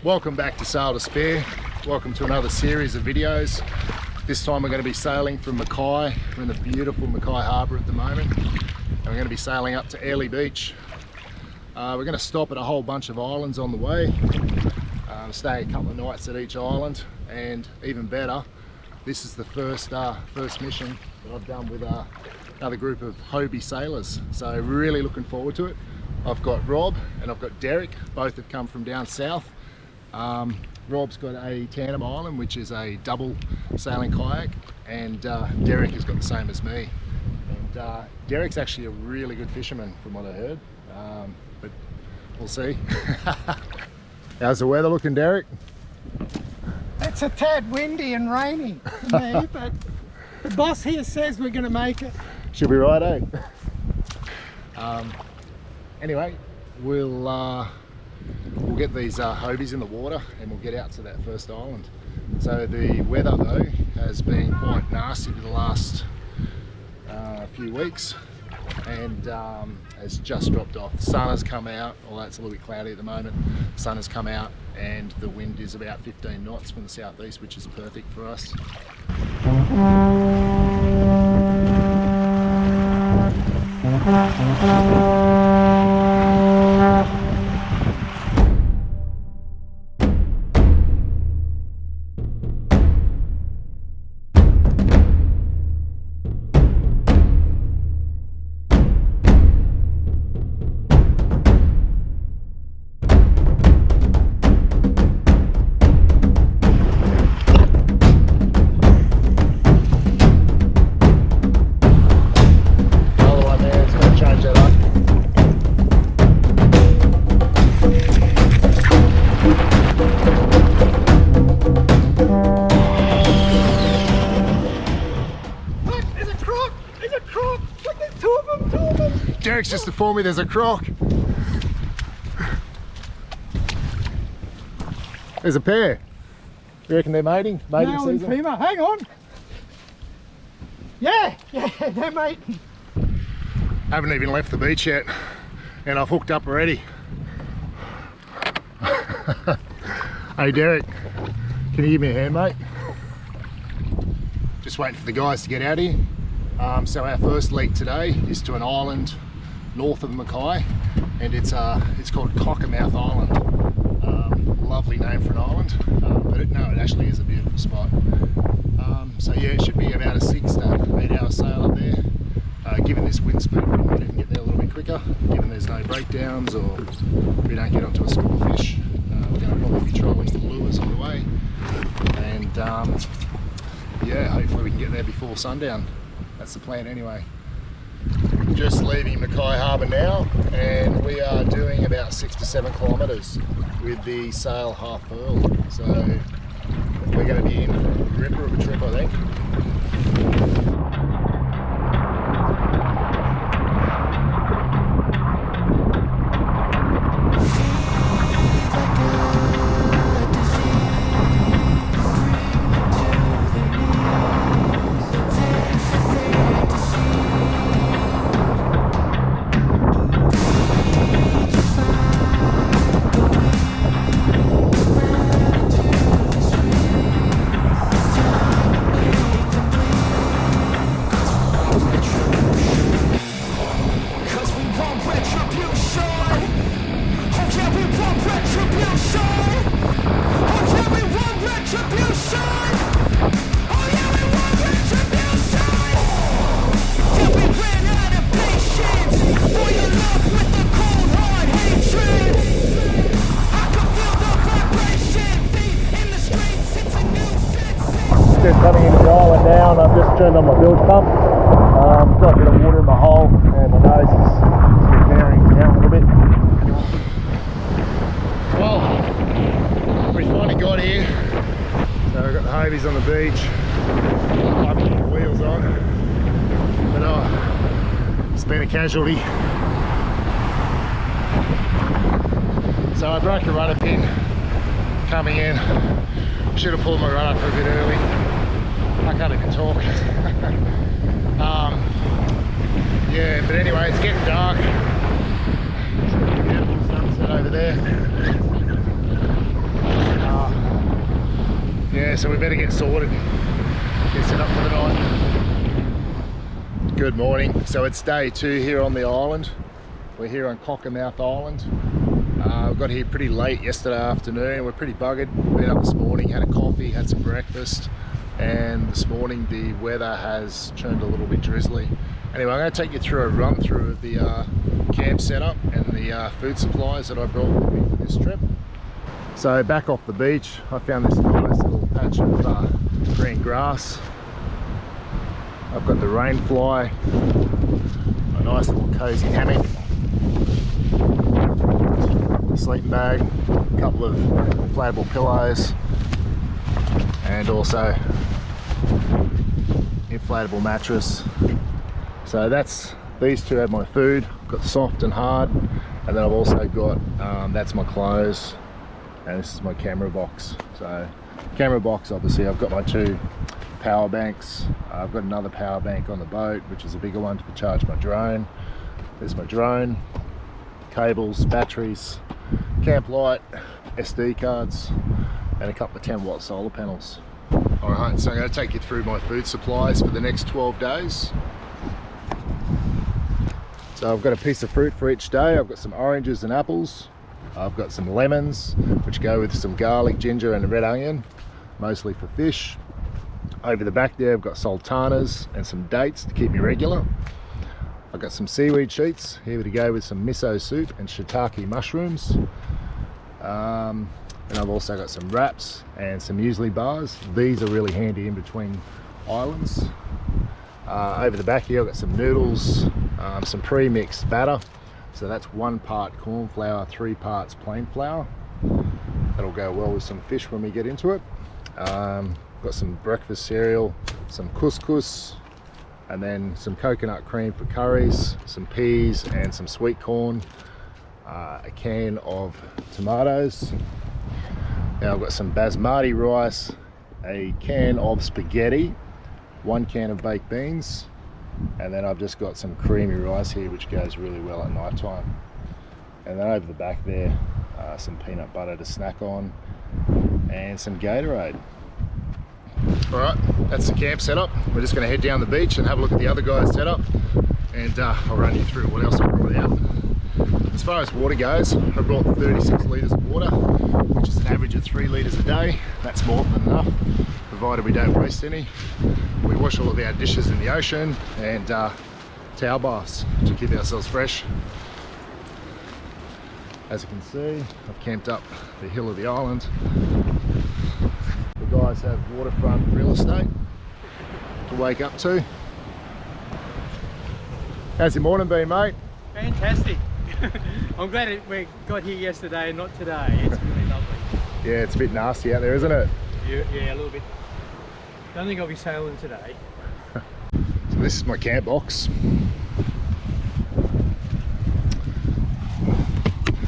Welcome back to Sail to Spare. Welcome to another series of videos. This time we're going to be sailing from Mackay. We're in the beautiful Mackay Harbour at the moment. And we're going to be sailing up to Airlie Beach. We're going to stop at a whole bunch of islands on the way. Stay a couple of nights at each island, and even better, this is the first mission that I've done with another group of Hobie sailors. So really looking forward to it. I've got Rob and I've got Derek. Both have come from down south. Rob's got a tandem island, which is a double sailing kayak, and Derek has got the same as me. And Derek's actually a really good fisherman from what I heard, but we'll see. How's the weather looking, Derek? It's a tad windy and rainy for me, but the boss here says we're going to make it. Should be right, eh? Anyway, we'll get these Hobies in the water and we'll get out to that first island. So the weather though has been quite nasty for the last few weeks, and has just dropped off. The sun has come out, although it's a little bit cloudy at the moment. The sun has come out and the wind is about 15 knots from the southeast, which is perfect for us. Derek's just informed me there's a croc. There's a pair. You reckon they're mating? Mating Male and season? female. Hang on. Yeah, they're mating. Haven't even left the beach yet, and I've hooked up already. Hey Derek, can you give me a hand, mate? Just waiting for the guys to get out here. So our first leg today is to an island north of Mackay, and it's called Cockermouth Island. Lovely name for an island, but it actually is a beautiful spot. So yeah, it should be about a 6 to 8 hour sail up there. Given this wind speed, we might even get there a little bit quicker, given there's no breakdowns or we don't get onto a school of fish. We're going to probably be trolling the lures on the way, and yeah, hopefully we can get there before sundown. That's the plan anyway. Just leaving Mackay Harbour now, and we are doing about 6 to 7 kilometres with the sail half furled. So we're going to be in for a ripper of a trip, I think. Just coming into the island now, and I've just turned on my bilge pump. Got a bit of water in my hole, and my nose is sort of bearing down a little bit. Well, we finally got here. So we've got the Hobies on the beach. I've got the wheels on, but it's been a casualty. So I broke a rudder pin coming in. Should have pulled my rudder for a bit early. I can't even talk. Yeah, but anyway, it's getting dark. Beautiful sunset over there. Yeah, so we better get sorted, get set up for the night. Good morning. So it's day 2 here on the island. We're here on Cockermouth Island. We got here pretty late yesterday afternoon. We're pretty buggered. Been up this morning, had a coffee, had some breakfast, and this morning the weather has turned a little bit drizzly. Anyway, I'm going to take you through a run through of the camp setup and the food supplies that I brought with me for this trip. So back off the beach, I found this nice little patch of green grass. I've got the rain fly, a nice little cozy hammock, a sleeping bag, a couple of inflatable pillows, and also inflatable mattress. So these two have my food. I've got soft and hard, and then I've also got that's my clothes, and this is my camera box. So camera box, obviously I've got my 2 power banks. I've got another power bank on the boat, which is a bigger one to charge my drone. There's my drone, cables, batteries, camp light, SD cards, and a couple of 10-watt solar panels. Alright, so I'm going to take you through my food supplies for the next 12 days. So I've got a piece of fruit for each day. I've got some oranges and apples. I've got some lemons, which go with some garlic, ginger and a red onion, mostly for fish. Over the back there I've got sultanas and some dates to keep me regular. I've got some seaweed sheets here to go with some miso soup and shiitake mushrooms. And I've also got some wraps and some muesli bars. These are really handy in between islands. Over the back here I've got some noodles, some pre-mixed batter. So that's 1 part corn flour, 3 parts plain flour. That'll go well with some fish when we get into it. Got some breakfast cereal, some couscous, and then some coconut cream for curries, some peas and some sweet corn, a can of tomatoes. Now I've got some basmati rice, a can of spaghetti, 1 can of baked beans, and then I've just got some creamy rice here which goes really well at night time. And then over the back there, some peanut butter to snack on and some Gatorade. Alright, that's the camp setup. We're just going to head down the beach and have a look at the other guys' setup, and I'll run you through what else I brought out. As far as water goes, I brought 36 litres of water, which is an average of 3 litres a day. That's more than enough, provided we don't waste any. We wash all of our dishes in the ocean, and towel baths to keep ourselves fresh. As you can see, I've camped up the hill of the island. The guys have waterfront real estate to wake up to. How's your morning been, mate? Fantastic. I'm glad we got here yesterday and not today. It's really lovely. Yeah, it's a bit nasty out there, isn't it? Yeah, a little bit. Don't think I'll be sailing today. So this is my camp box.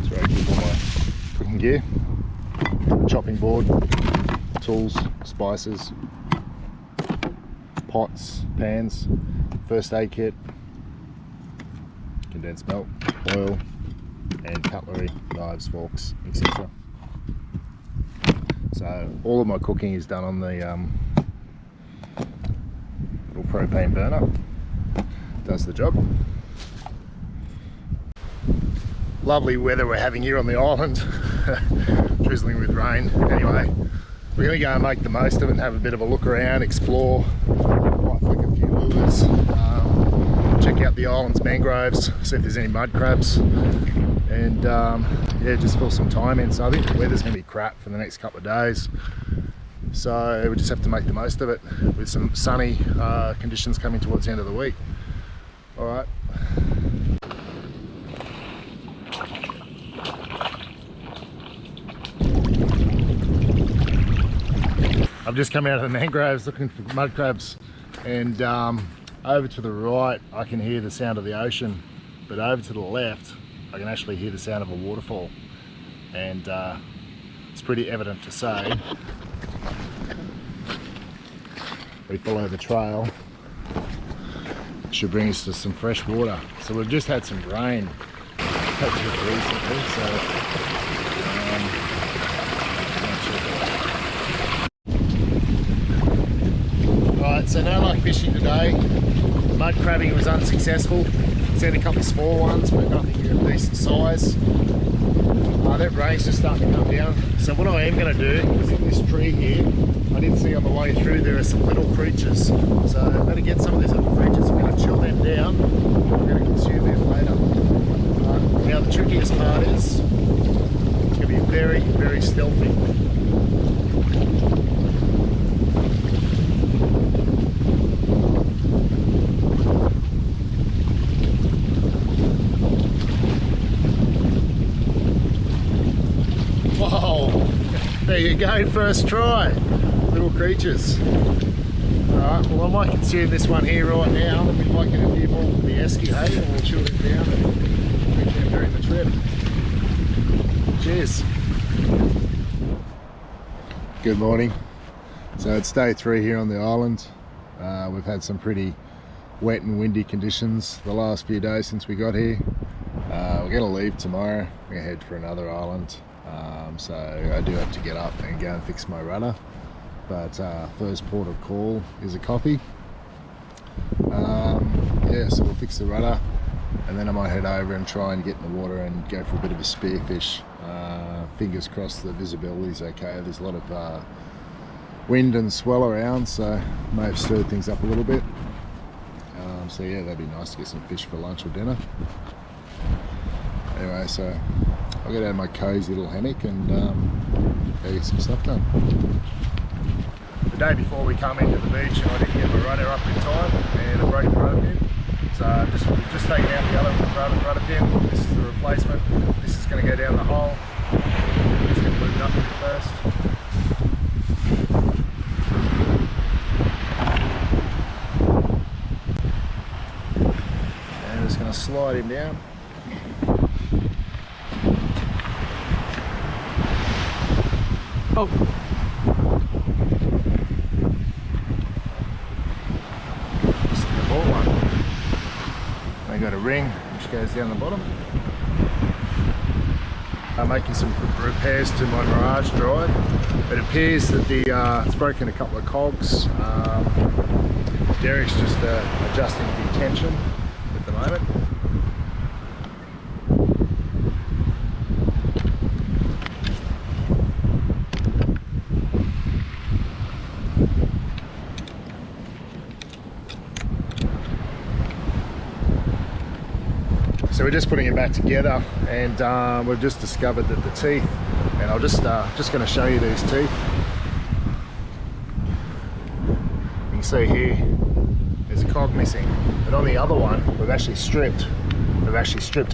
It's where I keep all my cooking gear, chopping board, tools, spices, pots, pans, first aid kit, condensed milk, oil, and cutlery, knives, forks, etc. So all of my cooking is done on the little propane burner. Does the job. Lovely weather we're having here on the island. Drizzling with rain. Anyway, we're going to go and make the most of it and have a bit of a look around, explore, might flick a few lures, check out the island's mangroves, see if there's any mud crabs, and yeah, just fill some time in. So I think the weather's going to be crap for the next couple of days, so we just have to make the most of it with some sunny conditions coming towards the end of the week. Alright. I've just come out of the mangroves looking for mud crabs, and over to the right I can hear the sound of the ocean, but over to the left I can actually hear the sound of a waterfall, and it's pretty evident to say we follow the trail, it should bring us to some fresh water. So we've just had some rain recently, so don't like fishing today. Mud crabbing was unsuccessful. Seen a couple of small ones, but nothing of decent size. That rain's just starting to come down. So what I am going to do is in this tree here, I did see on the way through there are some little creatures. So I'm going to get some of these little creatures, we're going to chill them down, we're going to consume them later. Now the trickiest part is, it's going to be very, very stealthy. Whoa, there you go, first try, little creatures. Alright, well I might consume this one here right now, and we might get a few more from the esky, hey, and we'll chill it down and drink them during the trip. Cheers. Good morning. So it's day 3 here on the island. We've had some pretty wet and windy conditions the last few days since we got here. We're going to leave tomorrow, we're going to head for another island. So I do have to get up and go and fix my rudder, but first port of call is a coffee. Yeah, so we'll fix the rudder and then I might head over and try and get in the water and go for a bit of a spearfish. Fingers crossed the visibility's okay. There's a lot of wind and swell around, so may have stirred things up a little bit. So yeah, that'd be nice to get some fish for lunch or dinner. Anyway, so I'll get out of my cozy little hammock and go get some stuff done. The day before we come into the beach, I didn't get my rudder up in time and I broke the rudder pin. So I've just taken out the other rudder pin. This is the replacement. This is going to go down the hole. I'm just going to lube it up a bit first. And I'm just going to slide him down. Oh. Just the ball one. I got a ring which goes down the bottom. I'm making some repairs to my Mirage drive. It appears that it's broken a couple of cogs. Derek's just adjusting the tension at the moment. So we're just putting it back together, and we've just discovered that the teeth, and I'll just going to show you these teeth. You can see here, there's a cog missing, but on the other one, we've actually stripped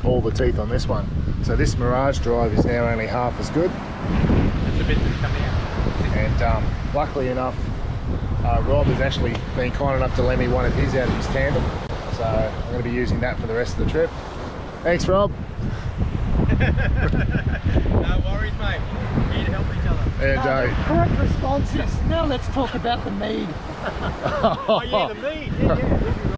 all the teeth on this one. So this Mirage drive is now only half as good. That's a bit that's coming out. And luckily enough, Rob has actually been kind enough to lend me one of his out of his tandem. So I'm going to be using that for the rest of the trip. Thanks, Rob. No worries, mate. We need to help each other. And The correct response is, now let's talk about the mead. Oh yeah, the meat. Yeah.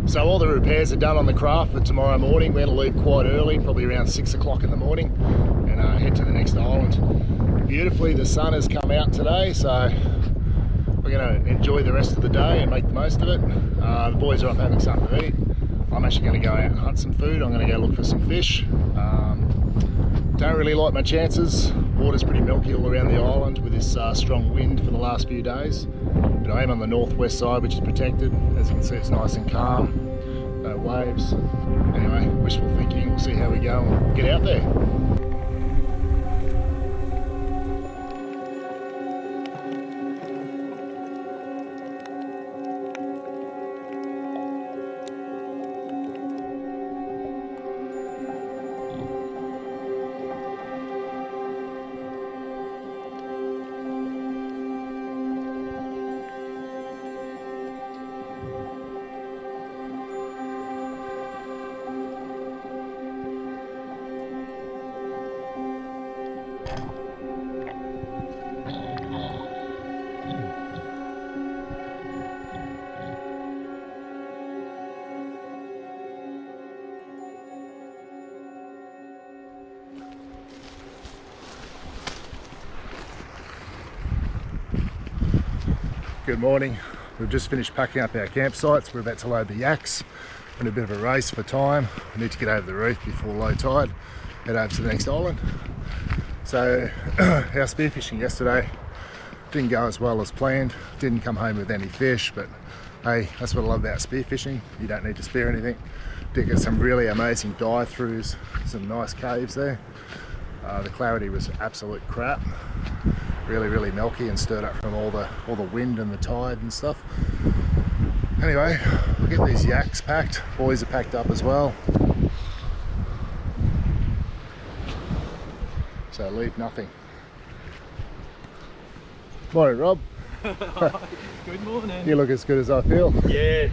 So all the repairs are done on the craft for tomorrow morning. We're going to leave quite early, probably around 6 o'clock in the morning, and head to the next island. Beautifully, the sun has come out today, so we're going to enjoy the rest of the day and make the most of it. The boys are off having something to eat. I'm actually going to go out and hunt some food. I'm going to go look for some fish. Don't really like my chances Water's pretty milky all around the island with this strong wind for the last few days. But I am on the northwest side, which is protected. As you can see, it's nice and calm, no waves. Anyway, wishful thinking, we'll see how we go and get out there. Good morning. We've just finished packing up our campsites. We're about to load the yaks. We're in a bit of a race for time. We need to get over the reef before low tide, head over to the next island. So our spearfishing yesterday didn't go as well as planned. Didn't come home with any fish, but hey, that's what I love about spearfishing. You don't need to spear anything. Did get some really amazing dive-throughs, some nice caves there. The clarity was absolute crap. Really milky and stirred up from all the wind and the tide and stuff. Anyway, we'll get these yaks packed. Boys are packed up as well. So leave nothing. Morning, Rob. Good morning. You look as good as I feel. Yeah.